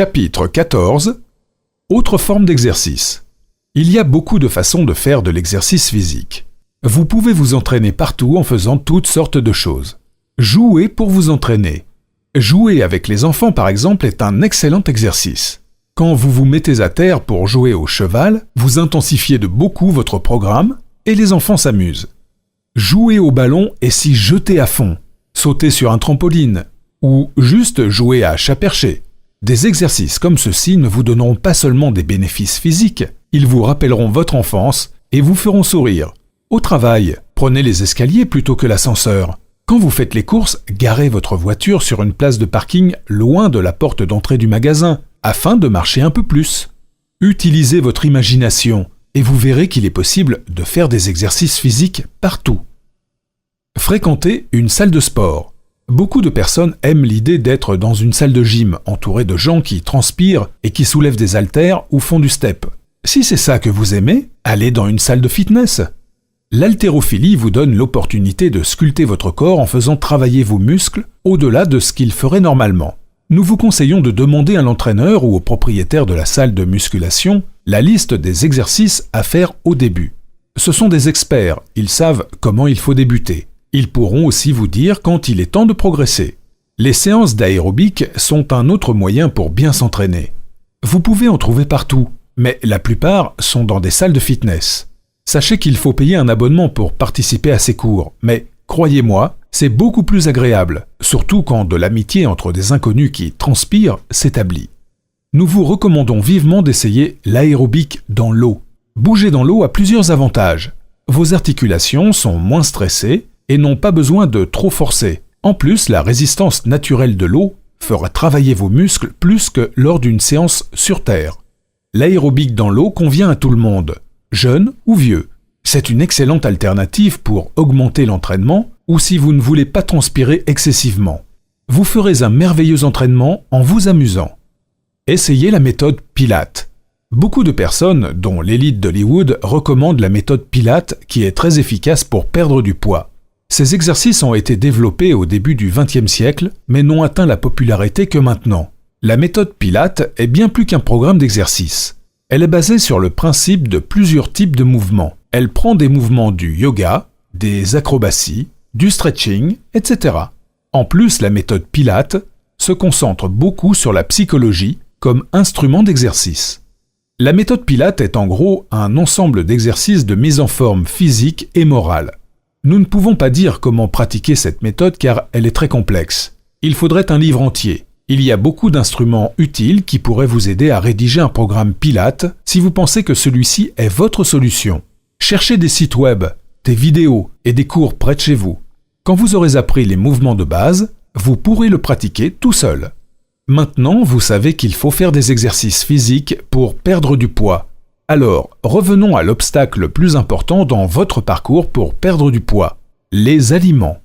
Chapitre 14. Autre forme d'exercice. Il y a beaucoup de façons de faire de l'exercice physique. Vous pouvez vous entraîner partout en faisant toutes sortes de choses. Jouer pour vous entraîner. Jouer avec les enfants, par exemple, est un excellent exercice. Quand vous vous mettez à terre pour jouer au cheval, vous intensifiez de beaucoup votre programme et les enfants s'amusent. Jouer au ballon et s'y jeter à fond. Sauter sur un trampoline. Ou juste jouer à chat perché. Des exercices comme ceux-ci ne vous donneront pas seulement des bénéfices physiques, ils vous rappelleront votre enfance et vous feront sourire. Au travail, prenez les escaliers plutôt que l'ascenseur. Quand vous faites les courses, garez votre voiture sur une place de parking loin de la porte d'entrée du magasin, afin de marcher un peu plus. Utilisez votre imagination et vous verrez qu'il est possible de faire des exercices physiques partout. Fréquentez une salle de sport. Beaucoup de personnes aiment l'idée d'être dans une salle de gym entourée de gens qui transpirent et qui soulèvent des haltères ou font du step. Si c'est ça que vous aimez, allez dans une salle de fitness. L'haltérophilie vous donne l'opportunité de sculpter votre corps en faisant travailler vos muscles au-delà de ce qu'il ferait normalement. Nous vous conseillons de demander à l'entraîneur ou au propriétaire de la salle de musculation la liste des exercices à faire au début. Ce sont des experts, ils savent comment il faut débuter. Ils pourront aussi vous dire quand il est temps de progresser. Les séances d'aérobic sont un autre moyen pour bien s'entraîner. Vous pouvez en trouver partout, mais la plupart sont dans des salles de fitness. Sachez qu'il faut payer un abonnement pour participer à ces cours, mais croyez-moi, c'est beaucoup plus agréable, surtout quand de l'amitié entre des inconnus qui transpirent s'établit. Nous vous recommandons vivement d'essayer l'aérobic dans l'eau. Bouger dans l'eau a plusieurs avantages. Vos articulations sont moins stressées et n'ont pas besoin de trop forcer. En plus, la résistance naturelle de l'eau fera travailler vos muscles plus que lors d'une séance sur terre. L'aérobic dans l'eau convient à tout le monde, jeune ou vieux. C'est une excellente alternative pour augmenter l'entraînement ou si vous ne voulez pas transpirer excessivement. Vous ferez un merveilleux entraînement en vous amusant. Essayez la méthode Pilates. Beaucoup de personnes, dont l'élite d'Hollywood, recommandent la méthode Pilates qui est très efficace pour perdre du poids. Ces exercices ont été développés au début du XXe siècle, mais n'ont atteint la popularité que maintenant. La méthode Pilates est bien plus qu'un programme d'exercice. Elle est basée sur le principe de plusieurs types de mouvements. Elle prend des mouvements du yoga, des acrobaties, du stretching, etc. En plus, la méthode Pilates se concentre beaucoup sur la psychologie comme instrument d'exercice. La méthode Pilates est en gros un ensemble d'exercices de mise en forme physique et morale. Nous ne pouvons pas dire comment pratiquer cette méthode car elle est très complexe. Il faudrait un livre entier. Il y a beaucoup d'instruments utiles qui pourraient vous aider à rédiger un programme Pilates si vous pensez que celui-ci est votre solution. Cherchez des sites web, des vidéos et des cours près de chez vous. Quand vous aurez appris les mouvements de base, vous pourrez le pratiquer tout seul. Maintenant, vous savez qu'il faut faire des exercices physiques pour perdre du poids. Alors, revenons à l'obstacle le plus important dans votre parcours pour perdre du poids, les aliments.